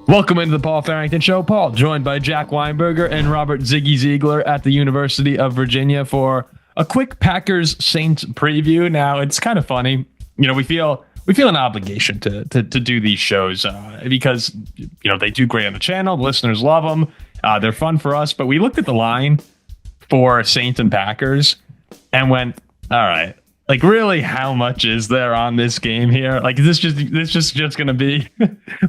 Welcome into the Paul Farrington Show. Paul, joined by Jack Weinberger and Robert Ziggy Ziegler at the University of Virginia for a quick Packers-Saints preview. Now, it's kind of funny. You know, we feel an obligation to do these shows because, you know, they do great on the channel. The listeners love them. They're fun for us. But we looked at the line for Saints and Packers and went, all right, like, really, how much is there on this game here? Like, is this just going to be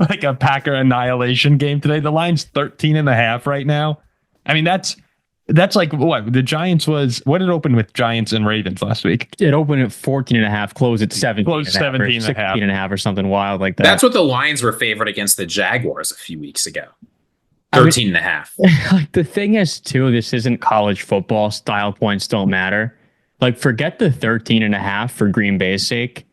like a Packer annihilation game today? The line's 13.5 right now. I mean, that's like what the Giants was. What did it open with Giants and Ravens last week? It opened at 14.5, closed at 17. Closed 17.5 or something wild like that. That's what the Lions were favored against the Jaguars a few weeks ago. 13.5. Like, the thing is, too, this isn't college football. Style points don't matter. Like, forget the 13.5 for Green Bay's sake.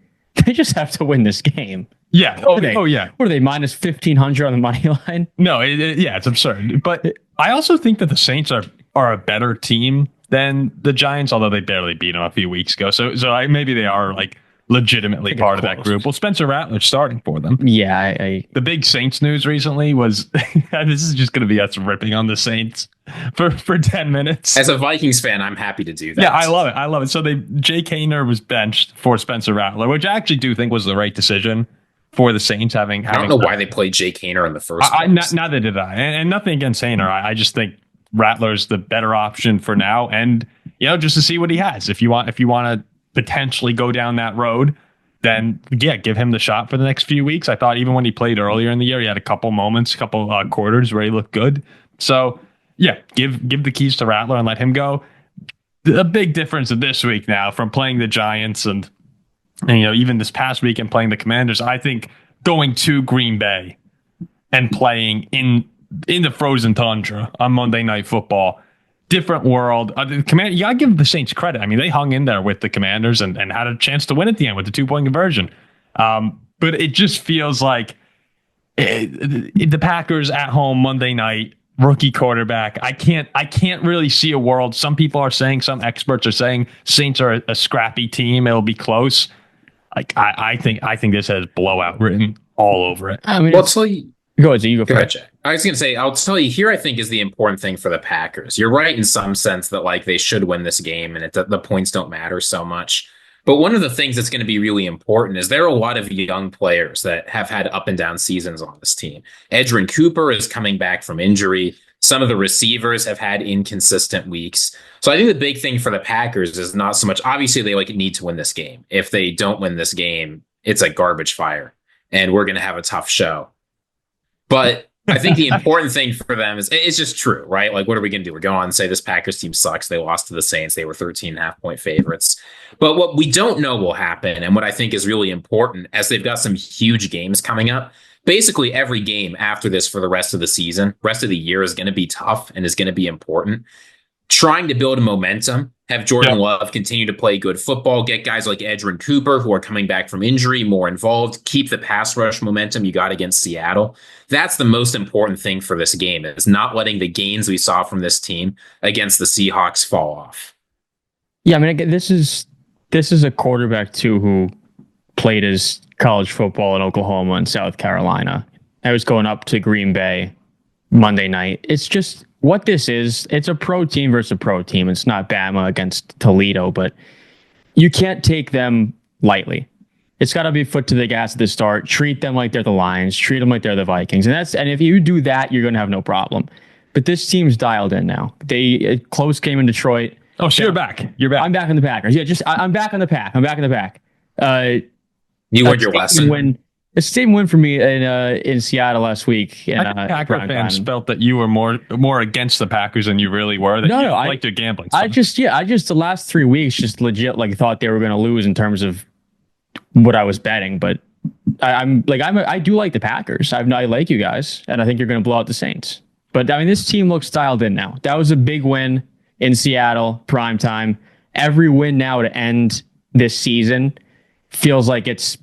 They just have to win this game. Yeah. Yeah. What are they, minus 1,500 on the money line? No, it's absurd. But I also think that the Saints are a better team than the Giants, although they barely beat them a few weeks ago. So maybe they are like legitimately part of that group. Well, Spencer Rattler starting for them. Yeah, the big Saints news recently was this is just going to be us ripping on the Saints for 10 minutes. As a Vikings fan, I'm happy to do that. Yeah, I love it. So Jay Kaner was benched for Spencer Rattler, which I actually do think was the right decision for the Saints. I don't know why they played Jay Kaner in the first place. Neither did I. And nothing against Kaner. I just think Rattler's the better option for now. And, you know, just to see what he has. If you want to potentially go down that road, then yeah, give him the shot for the next few weeks. I thought even when he played earlier in the year, he had a couple moments, quarters where he looked good. So yeah, give the keys to Rattler and let him go. The big difference of this week now from playing the Giants and you know, even this past week and playing the Commanders, I think going to Green Bay and playing in the frozen tundra on Monday Night Football, different world. You gotta give the Saints credit. I mean, they hung in there with the Commanders and had a chance to win at the end with the 2-point conversion. But it just feels like the Packers at home Monday night, rookie quarterback. I can't really see a world. Some people are saying, some experts are saying Saints are a scrappy team. It'll be close. Like I think this has blowout written all over it. I mean, well, I'll tell you. Go ahead, Jack. I was going to say, I'll tell you here, I think is the important thing for the Packers. You're right in some sense that like they should win this game and the points don't matter so much. But one of the things that's going to be really important is there are a lot of young players that have had up and down seasons on this team. Edgerrin Cooper is coming back from injury. Some of the receivers have had inconsistent weeks. So I think the big thing for the Packers is not so much, obviously they need to win this game. If they don't win this game, it's a garbage fire and we're going to have a tough show. But I think the important thing for them is it's just true, right? Like, what are we going to do? We're going on and say this Packers team sucks. They lost to the Saints. They were 13.5-point favorites. But what we don't know will happen, and what I think is really important, as they've got some huge games coming up, basically every game after this for the rest of the season, rest of the year is going to be tough and is going to be important. Trying to build a momentum, have Jordan Love continue to play good football, get guys like Edgerrin Cooper, who are coming back from injury, more involved, keep the pass rush momentum you got against Seattle. That's the most important thing for this game, is not letting the gains we saw from this team against the Seahawks fall off. Yeah, I mean, this is a quarterback, too, who played his college football in Oklahoma and South Carolina. I was going up to Green Bay Monday night. It's just what this is. It's a pro team versus a pro team. It's not Bama against Toledo, but you can't take them lightly. It's got to be foot to the gas at the start. Treat them like they're the Lions. Treat them like they're the Vikings. And if you do that, you're going to have no problem. But this team's dialed in now. A close game in Detroit. Oh, so you're back. You're back. I'm back in the Packers. Yeah, I'm back in the pack. I'm back in the pack. You learned your lesson. The same win for me in Seattle last week. I think Packer fans felt that you were more against the Packers than you really were. That you liked your gambling stuff. I just the last 3 weeks just legit thought they were going to lose in terms of what I was betting. But I do like the Packers. I like you guys, and I think you're going to blow out the Saints. But I mean, this team looks dialed in now. That was a big win in Seattle, prime time. Every win now to end this season feels like it's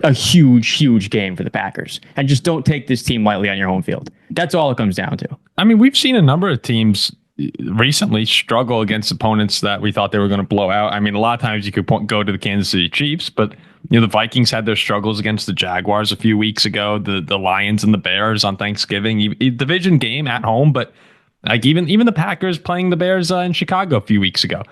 a huge game for the Packers. And just don't take this team lightly on your home field. That's all it comes down to. I mean, we've seen a number of teams recently struggle against opponents that we thought they were going to blow out. I mean, a lot of times you could go to the Kansas City Chiefs, but the Vikings had their struggles against the Jaguars a few weeks ago, the Lions and the Bears on Thanksgiving, division game at home, but like even the Packers playing the Bears in Chicago a few weeks ago.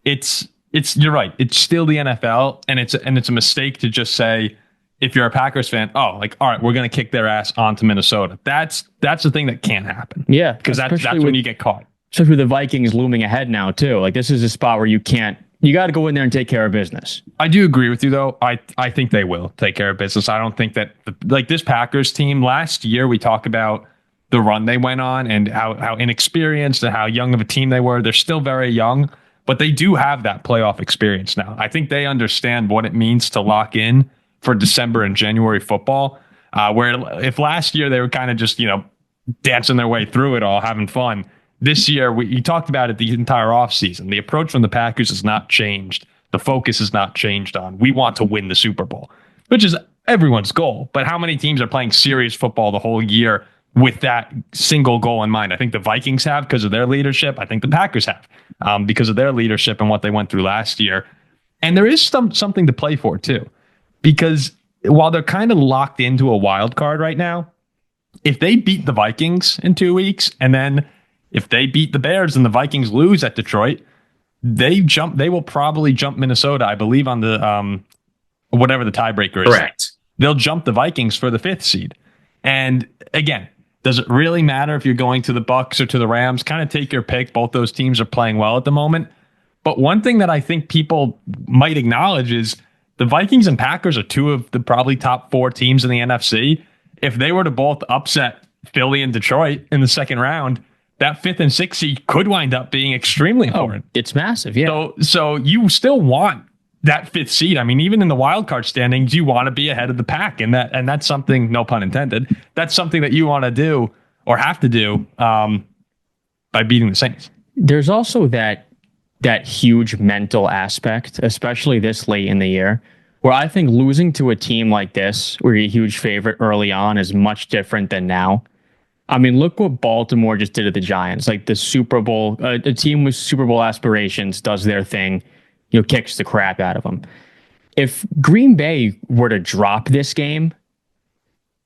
It's you're right. It's still the NFL, and it's a mistake to just say, if you're a Packers fan, all right, we're going to kick their ass onto Minnesota. That's the thing that can't happen. Yeah, because that's when you get caught. Especially with the Vikings looming ahead now too. Like, this is a spot where you got to go in there and take care of business. I do agree with you though. I think they will take care of business. I don't think that this Packers team last year, we talk about the run they went on and how inexperienced and how young of a team they were. They're still very young, but they do have that playoff experience now. I think they understand what it means to lock in for December and January football. Where if last year they were kind of just, dancing their way through it all, having fun. This year, you talked about it the entire offseason. The approach from the Packers has not changed. The focus has not changed on, we want to win the Super Bowl, which is everyone's goal. But how many teams are playing serious football the whole year with that single goal in mind? I think the Vikings have because of their leadership. I think the Packers have because of their leadership and what they went through last year. And there is something to play for, too, because while they're kind of locked into a wild card right now, if they beat the Vikings in 2 weeks, and then if they beat the Bears and the Vikings lose at Detroit, they will probably jump Minnesota, I believe, on the whatever the tiebreaker is. Correct. They'll jump the Vikings for the 5th seed. And again, does it really matter if you're going to the Bucs or to the Rams? Kind of take your pick. Both those teams are playing well at the moment. But one thing that I think people might acknowledge is the Vikings and Packers are two of the probably top 4 teams in the NFC. If they were to both upset Philly and Detroit in the second round, that 5th and 6th seed could wind up being extremely important. It's massive, yeah. So you still want that 5th seed. I mean, even in the wild card standings, you want to be ahead of the pack, and that's something, no pun intended, that's something that you want to do or have to do by beating the Saints. There's also that huge mental aspect, especially this late in the year, where I think losing to a team like this, where you're a huge favorite early on, is much different than now. I mean, look what Baltimore just did to the Giants. Like, the Super Bowl, a team with Super Bowl aspirations does their thing, kicks the crap out of them. If Green Bay were to drop this game,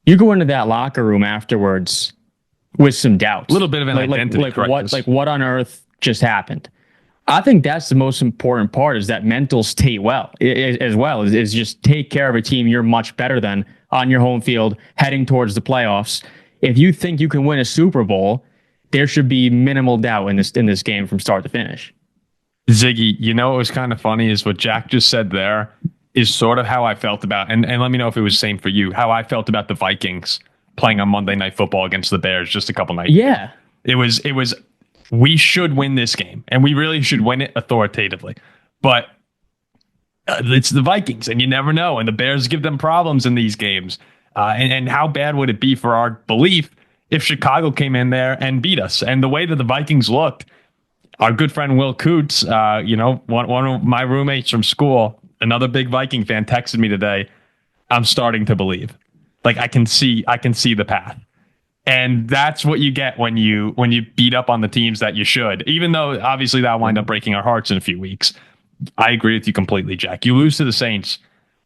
you go into that locker room afterwards with some doubts. A little bit of an identity crisis. What on earth just happened? I think that's the most important part, is that mental state as well, is just take care of a team you're much better than on your home field heading towards the playoffs. If you think you can win a Super Bowl, there should be minimal doubt in this game from start to finish. Ziggy, what was kind of funny is what Jack just said there is sort of how I felt about, and let me know if it was the same for you, how I felt about the Vikings playing on Monday Night Football against the Bears just a couple nights ago. It was we should win this game, and we really should win it authoritatively. But it's the Vikings, and you never know, and the Bears give them problems in these games. And how bad would it be for our belief if Chicago came in there and beat us? And the way that the Vikings looked, our good friend Will Coots, one of my roommates from school, another big Viking fan, texted me today. I'm starting to believe. Like, I can see the path. And that's what you get when you beat up on the teams that you should, even though obviously that'll wind up breaking our hearts in a few weeks. I agree with you completely, Jack. You lose to the Saints,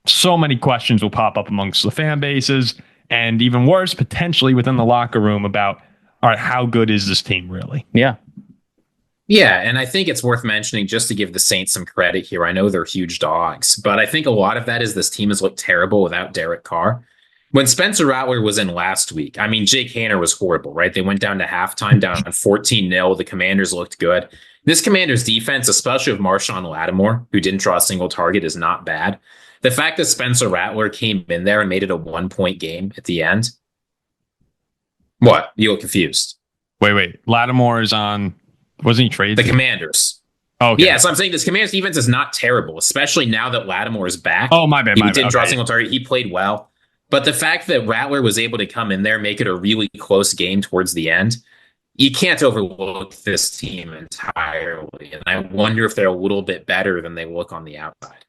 so many questions will pop up amongst the fan bases, and even worse, potentially within the locker room about, all right, how good is this team really? Yeah. Yeah, and I think it's worth mentioning, just to give the Saints some credit here. I know they're huge dogs, but I think a lot of that is this team has looked terrible without Derek Carr. When Spencer Rattler was in last week, I mean, Jake Haener was horrible, right? They went down to halftime, down 14-0. The Commanders looked good. This Commanders defense, especially with Marshawn Lattimore, who didn't draw a single target, is not bad. The fact that Spencer Rattler came in there and made it a 1-point game at the end. What? You look confused. Wait. Lattimore is on, wasn't he traded? The Commanders. Oh, okay. Yeah, so I'm saying this Commanders defense is not terrible, especially now that Lattimore is back. Oh, my bad. He didn't draw a single target. He played well. But the fact that Rattler was able to come in there, make it a really close game towards the end, you can't overlook this team entirely. And I wonder if they're a little bit better than they look on the outside.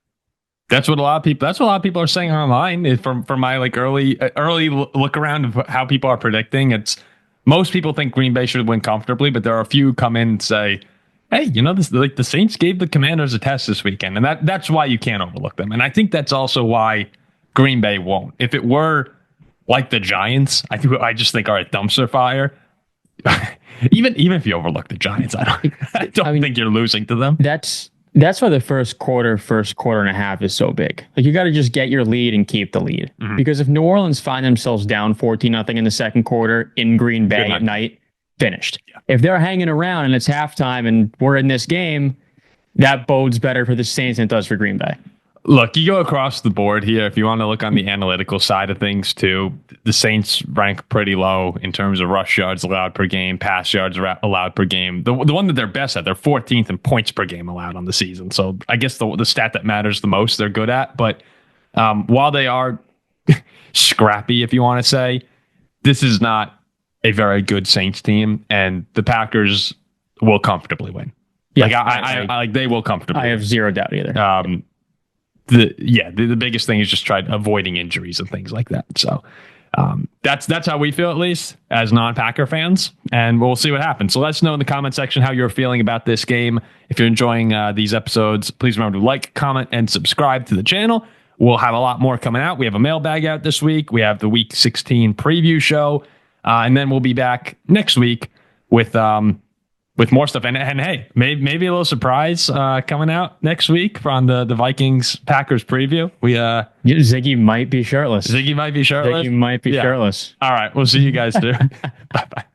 That's what a lot of people are saying online. From my early look around of how people are predicting. It's most people think Green Bay should win comfortably, but there are a few come in and say, hey, this, like, the Saints gave the Commanders a test this weekend, and that's why you can't overlook them. And I think that's also why Green Bay won't. If it were like the Giants, I just think, all right, dumpster fire. even if you overlook the Giants, I don't think you're losing to them. That's why the first quarter and a half is so big. Like, you got to just get your lead and keep the lead. Mm-hmm. Because if New Orleans find themselves down 14-0 in the second quarter in Green Bay at night, finished. Yeah. If they're hanging around and it's halftime and we're in this game, that bodes better for the Saints than it does for Green Bay. Look, you go across the board here. If you want to look on the analytical side of things too, the Saints rank pretty low in terms of rush yards allowed per game, pass yards allowed per game. The one that they're best at, they're 14th in points per game allowed on the season. So I guess the stat that matters the most, they're good at. But while they are scrappy, if you want to say, this is not a very good Saints team, and the Packers will comfortably win. Yeah, they will comfortably. I have zero doubt either. The biggest thing is just avoiding injuries and things like that. So that's how we feel, at least as non-Packer fans, and we'll see what happens. So let us know in the comment section how you're feeling about this game. If you're enjoying these episodes, please remember to like, comment, and subscribe to the channel. We'll have a lot more coming out. We have a mailbag out this week. We have the Week 16 preview show, and then we'll be back next week with more stuff. And hey, maybe a little surprise coming out next week on the Vikings Packers preview. Ziggy might be shirtless. Ziggy might be shirtless. All right. We'll see you guys there. Bye-bye.